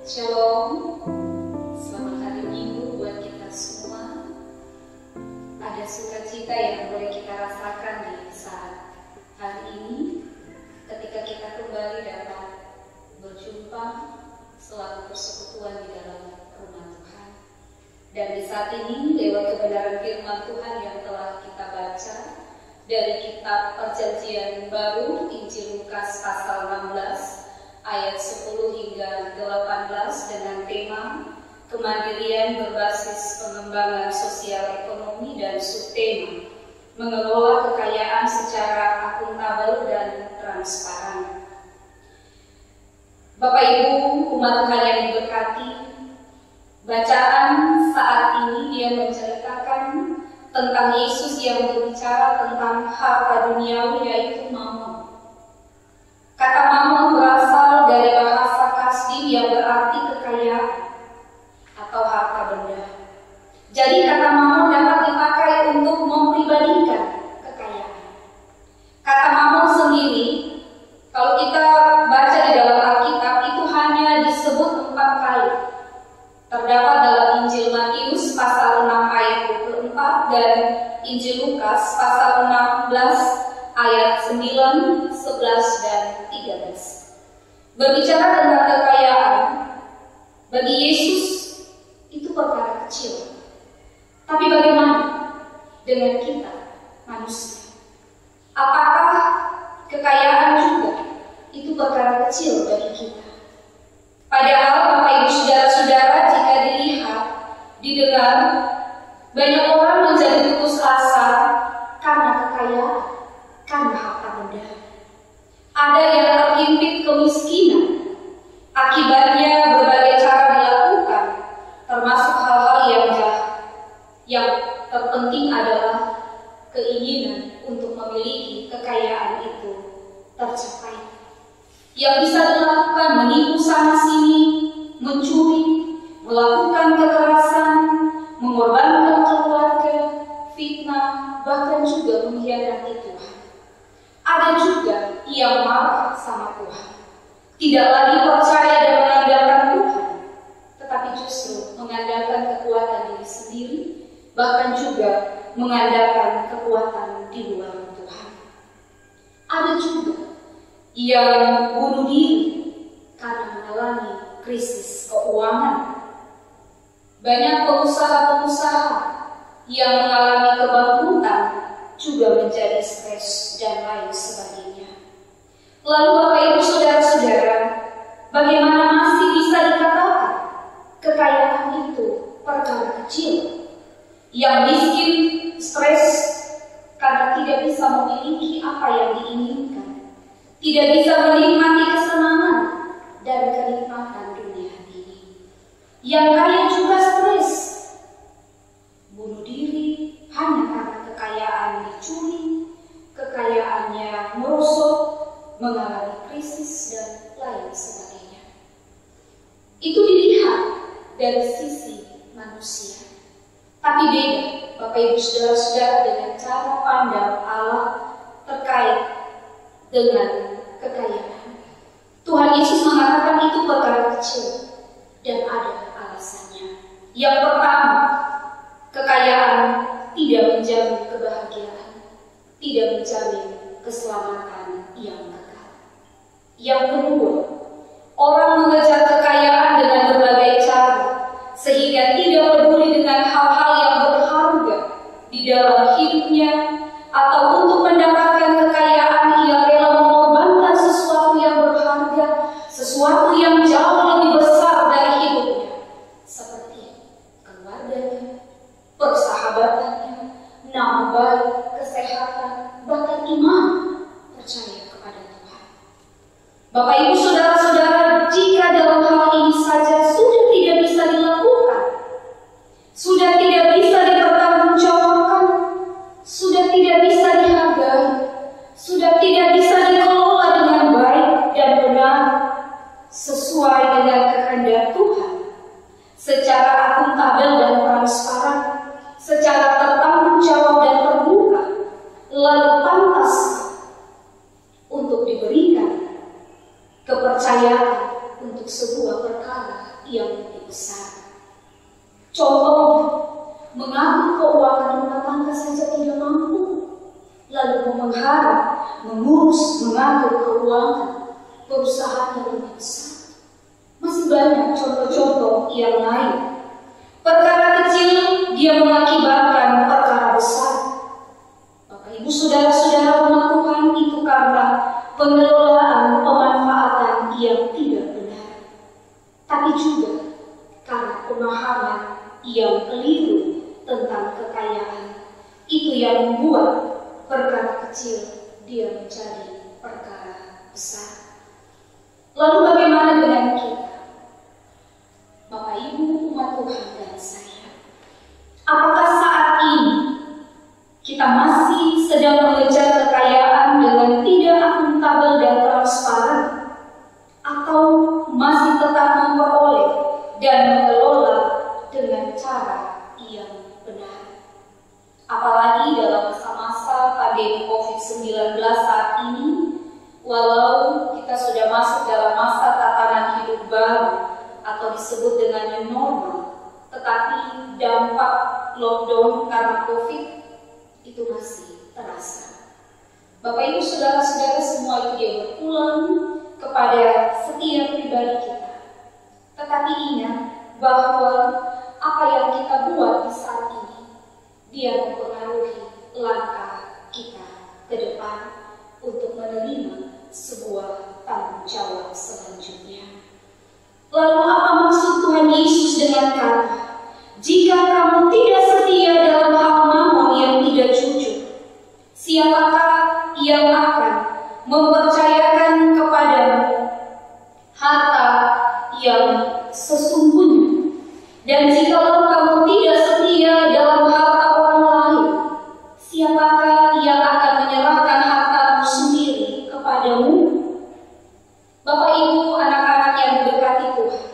Shalom, selamat hari Minggu buat kita semua. Ada sukacita yang boleh kita rasakan di saat hari ini ketika kita kembali dapat berjumpa selalu persekutuan di dalam rumah Tuhan. Dan di saat ini lewat kebenaran firman Tuhan yang telah kita baca dari kitab Perjanjian Baru Injil Lukas pasal 16 ayat 10 hingga 18 dengan tema kemandirian berbasis pengembangan sosial ekonomi dan subtema mengelola kekayaan secara akuntabel dan transparan. Bapak Ibu umat Tuhan yang diberkati, bacaan saat ini dia menceritakan tentang Yesus yang berbicara tentang harta duniawi yaitu mamon. Kata mamon berasal dari bahasa Kasdim yang berarti kekayaan atau harta benda. Jadi kata mamon dapat dipakai untuk mempribadikan kekayaan. Kata mamon sendiri, kalau kita baca di dalam Alkitab itu hanya disebut 4 kali. Terdapat dalam Injil Matius pasal 6 ayat 24 dan Injil Lukas pasal 16 ayat 9, 11, dan 13. Berbicara tentang kekayaan, bagi Yesus itu perkara kecil. Tapi bagaimana dengan kita, manusia? Apakah kekayaan juga itu perkara kecil bagi kita? Padahal Bapak Ibu Saudara-saudara, jika dilihat, didengar, banyak orang menjadi putus asa karena kekayaan, karena harta benda. Ada yang terhimpit kemiskinan. Akibatnya berbagai cara dilakukan, termasuk hal-hal yang jahat. Yang terpenting adalah keinginan untuk memiliki kekayaan itu tercapai. Yang bisa dilakukan menipu sana-sini, mencuri, melakukan kekerasan, mengorbankan keluarga, fitnah, bahkan juga mengkhianati Tuhan. Ada juga yang marah sama Tuhan, tidak lagi percaya dan mengandalkan Tuhan, tetapi justru mengandalkan kekuatan diri sendiri, bahkan juga mengandalkan kekuatan di luar Tuhan. Ada juga yang bunuh diri karena mengalami krisis keuangan. Banyak pengusaha-pengusaha yang mengalami kebangkrutan juga menjadi stres dan lain sebagainya. Lalu Bapak Ibu Saudara-saudara, bagaimana masih bisa dikatakan kekayaan itu perkara kecil? Yang miskin stres karena tidak bisa memiliki apa yang diinginkan, tidak bisa menikmati kesenangan dan kenikmatan dunia ini. Yang kaya juga stres, bunuh diri hanya karena kekayaan dicuri, kekayaannya merosot, mengalami krisis dan lain sebagainya. Itu dilihat dari sisi manusia. Tapi beda Bapak Ibu Saudara-saudara dengan cara pandang Allah terkait dengan kekayaan. Tuhan Yesus mengatakan itu perkara kecil dan ada alasannya. Yang pertama, kekayaan tidak menjamin kebahagiaan, tidak menjamin keselamatan yang kekal. Yang kedua, orang mengejar kekayaan dengan berbagai cara, sehingga tidak peduli dengan hal-hal yang berharga di dalam hidupnya, atau untuk mendapatkan kekayaan ia rela mengorbankan sesuatu yang berharga, sesuatu yang jauh lebih besar dari hidupnya, seperti keluarganya, persahabatannya, nama baik, kesehatan, bahkan iman, percaya kepada Tuhan. Bapak Ibu Saudara-saudara, jika dalam hal ini saja sudah tidak bisa dilakukan, sudah tidak bisa dipertanggungjawabkan, sudah tidak bisa dihargai, sudah tidak bisa dikelola dengan baik dan benar sesuai dengan kehendak Tuhan, secara akuntabel dan transparan, secara tertanggung jawab dan terbuka, lalu pantas untuk diberikan kepada yang lain. Perkara kecil dia mengakibatkan perkara besar. Bapak Ibu saudara-saudara umat Tuhan, itu karena pengelolaan pemanfaatan yang tidak benar, tapi juga karena pemahaman yang keliru tentang kekayaan. Itu yang membuat perkara kecil dia menjadi perkara besar. Lalu bagaimana dengan kita, Bapak Ibu umat Tuhan dan saya? Apakah saat ini kita masih sedang mengejar kekayaan dengan tidak akuntabel dan transparan, atau masih tetap memperoleh dan mengelola dengan cara yang benar? Apalagi dalam masa-masa pandemi COVID-19 saat ini, walau kita sudah masuk dalam masa tatanan hidup baru atau disebut dengan new normal, tetapi dampak lockdown karena COVID itu masih terasa. Bapak Ibu saudara-saudara semua, itu dia berulang kepada setiap pribadi kita. Tetapi ingat bahwa apa yang kita buat di saat ini, dia mempengaruhi langkah kita ke depan untuk menerima sebuah tanggung jawab selanjutnya. Lalu apa maksud Tuhan Yesus dengan kata, jika kamu tidak setia dalam hal mamon yang tidak jujur, siapakah yang akan mempercayakan kepadamu harta yang sesungguhnya? Dan jikalau kamu tidak setia dalam harta orang lain, siapakah yang akan menyerahkan hartamu sendiri kepadamu? Bapak Ibu, anak-anak yang mendekati Tuhan,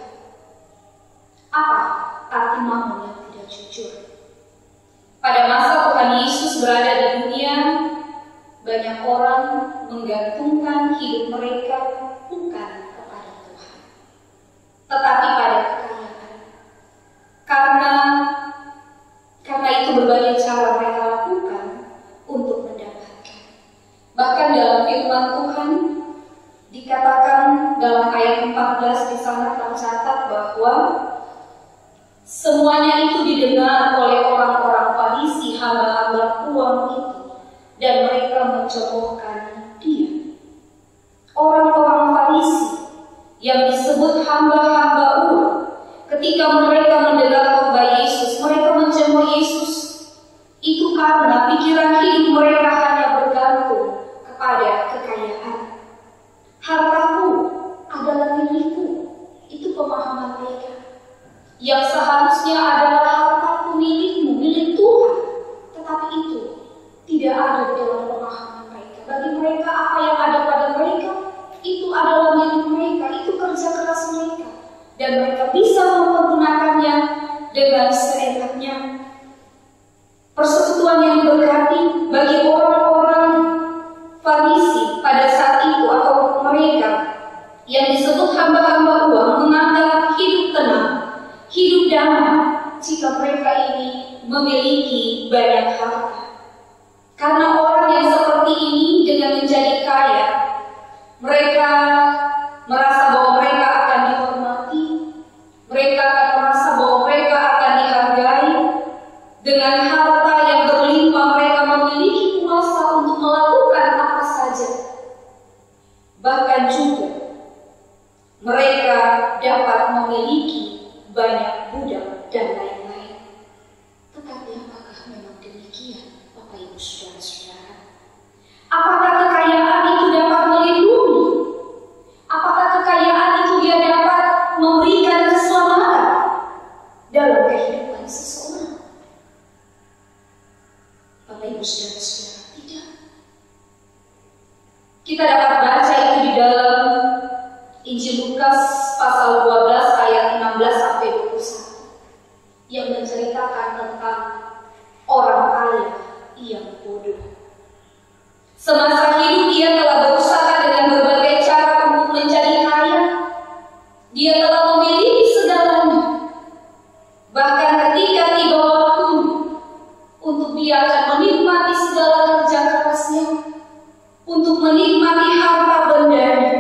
apa arti mamon yang tidak jujur? Pada masa Tuhan Yesus berada di dunia, banyak orang menggantungkan hidup mereka bukan kepada Tuhan, tetapi pada kekayaan. Karena itu berbagai cara mereka lakukan untuk mendapatkan. Bahkan dalam firman Tuhan dikatakan dalam ayat 14 di sana tercatat bahwa semuanya itu didengar oleh orang-orang Farisi, hamba-hamba uang itu, dan mereka mencemoohkan dia. Orang-orang Farisi yang disebut hamba-hamba uang, ketika mereka mendengar khotbah Yesus, mereka mencemooh Yesus. Itu karena pikiran hidup mereka hanya bergantung kepada kekayaan. Hartaku adalah milikku, itu pemahaman mereka. Yang seharusnya adalah hartaku milikmu, milik Tuhan, tetapi itu tidak ada di dalam pemahaman mereka. Bagi mereka, apa yang ada pada mereka itu adalah milik mereka, itu kerja keras mereka, dan mereka bisa mempergunakannya dengan seenaknya. Persekutuan yang diberkati bagi orang-orang Farisi pada saat itu, atau mereka yang disebut hamba-hamba uang, menganggap hidup tenang, hidup damai jika mereka ini memiliki banyak harta. Karena orang yang seperti ini dengan menjadi kaya, mereka merasa bahwa mereka akan dihormati, mereka akan merasa bahwa mereka akan dihargai. Dengan harta yang berlimpah, mereka memiliki kuasa untuk melakukan apa saja. Bahkan juga mereka dapat memiliki banyak budak dan lain-lain. Tetapi apakah memang demikian, Bapak Ibu saudara-saudara? Apakah kekayaan itu dapat melindungi? Apakah kekayaan itu dia dapat memberikan keselamatan dalam kehidupan seseorang? Bapak Ibu saudara-saudara, tidak. Kita dapat baca itu di dalam Injil Lukas pasal 12 ayat 16 sampai 21 yang menceritakan tentang orang kaya yang bodoh. Semasa hidup dia telah berusaha dengan berbagai cara untuk menjadi kaya. Dia telah memiliki segalanya. Bahkan ketika tiba waktunya untuk dia akan menikmati segala kerja kerasnya, untuk menikmati harta bendanya,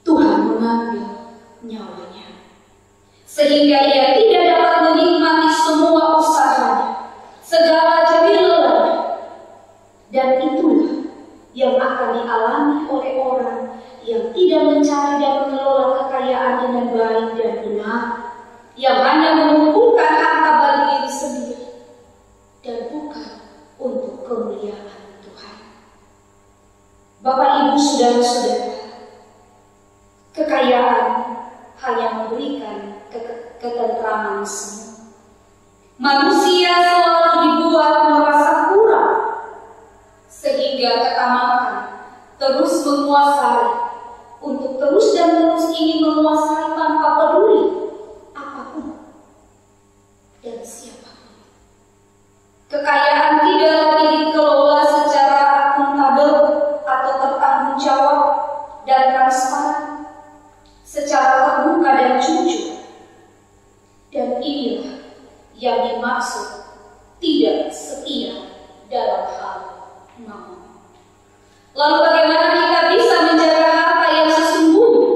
Tuhan mengambil nyawanya. sehingga ia tidak dapat menikmati semua usahanya, segala jerih lelahnya. Dan itulah yang akan dialami oleh orang yang tidak mencari dan mengelola kekayaan dengan baik dan benar, yang hanya mengumpulkan harta bagi diri sendiri dan bukan untuk kemuliaan Tuhan. Bapak, Ibu, saudara-saudara, kekayaan hanya memberikan ketentraman semu. Manusia selalu dibuat merasa kurang, sehingga ketamakan terus menguasai, untuk terus dan terus ingin menguasai tanpa peduli apapun dan siapapun. Kekayaan tidak lagi dikelola secara akuntabel atau tertanggung jawab dan transparan, secara terbuka dan jujur. Dan inilah yang dimaksud tidak setia dalam hal mamon. Lalu bagaimana kita bisa menjaga harta yang sesungguhnya?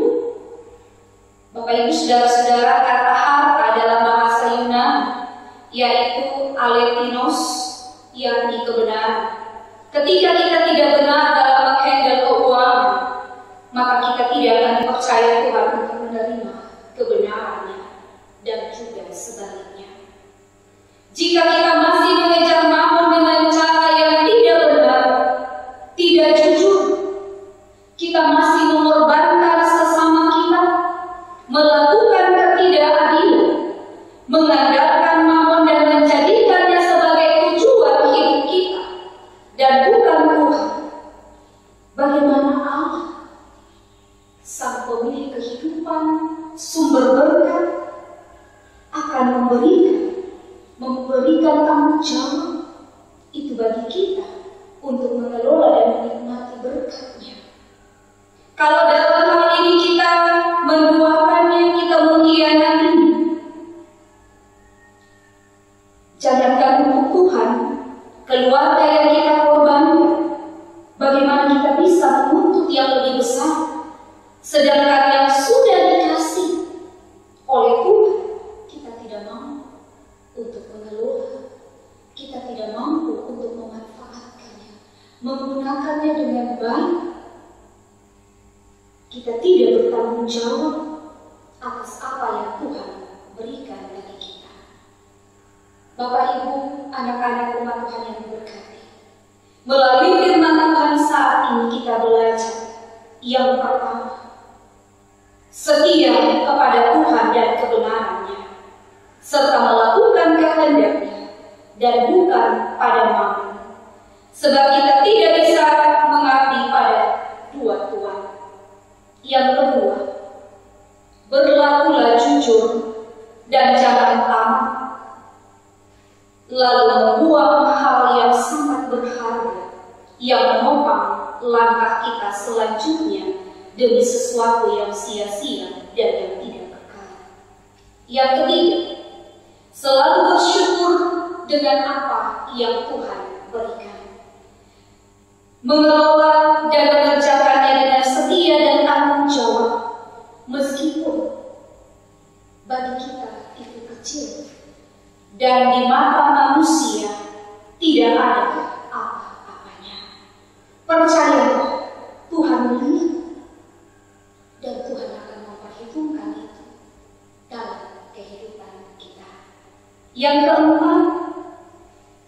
Bapak, Ibu, saudara-saudara, kata harta dalam bahasa Yunani yaitu aletinos, yakni kebenaran. Ketika kita tidak benar dalam menghandle keuangan, maka kita tidak akan dipercaya Tuhan untuk menerima kebenarannya, dan juga sebaliknya. Jika kita masih mengejar mamon dengan cara yang tidak benar, tidak jujur, kita masih mengorbankan sesama kita, melakukan ketidakadilan, mengandalkan mamon dan menjadikannya sebagai tujuan hidup kita dan bukan Tuhan. Bagaimana Allah, Sang Pemilik kehidupan, sumber berkat, akan memberikan tanggung jawab itu bagi kita untuk mengelola dan menikmati berkat-Nya. Kalau dalam hal ini kita menduakannya, kita mengkhianatinya, jangankan untuk Tuhan, keluarga yang kita korbankan, bagaimana kita bisa menuntut yang lebih besar, sedangkan yang sudah dikasih oleh Tuhan kita tidak mampu untuk mengelola, kita tidak mampu untuk memanfaatkannya, menggunakannya dengan baik. Kita tidak bertanggung jawab atas apa yang Tuhan berikan bagi kita. Bapak, Ibu, anak-anak umat Tuhan yang diberkati, melalui firman Tuhan saat ini kita belajar yang pertama, setia kepada Tuhan dan kebenarannya, serta melakukan kehendaknya dan bukan pada mamon. Sebab kita tidak bisa mengabdi pada dua tuan. Yang kedua, berlakulah jujur dan jangan tamak, lalu membuang hal yang sangat berharga yang menopang langkah kita selanjutnya demi sesuatu yang sia-sia dan yang tidak kekal. Yang ketiga, selalu bersyukur dengan apa yang Tuhan berikan, mengelola dan mengerjakannya dengan setia dan tanggung jawab, meskipun bagi kita itu kecil dan di mata manusia tidak ada apa-apanya. Percayalah, Tuhan melihat dan Tuhan akan memperhitungkan itu dalam kehidupan kita. Yang keempat,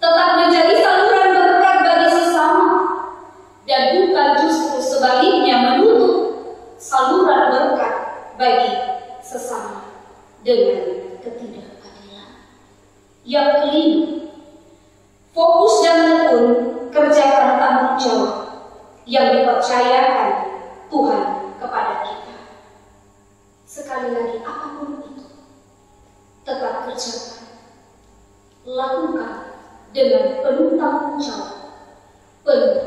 tetap menjadi saluran berkat bagi sesama dan bukan justru sebaliknya menutup saluran berkat bagi sesama dengan ketidakadilan. Yang kelima, fokus dan tekun kerjakan tanggung jawab yang dipercayakan Tuhan kepada kita. Sekali lagi, apapun itu, tetap kerjakan, lakukan dengan penuh tanggung jawab, penuh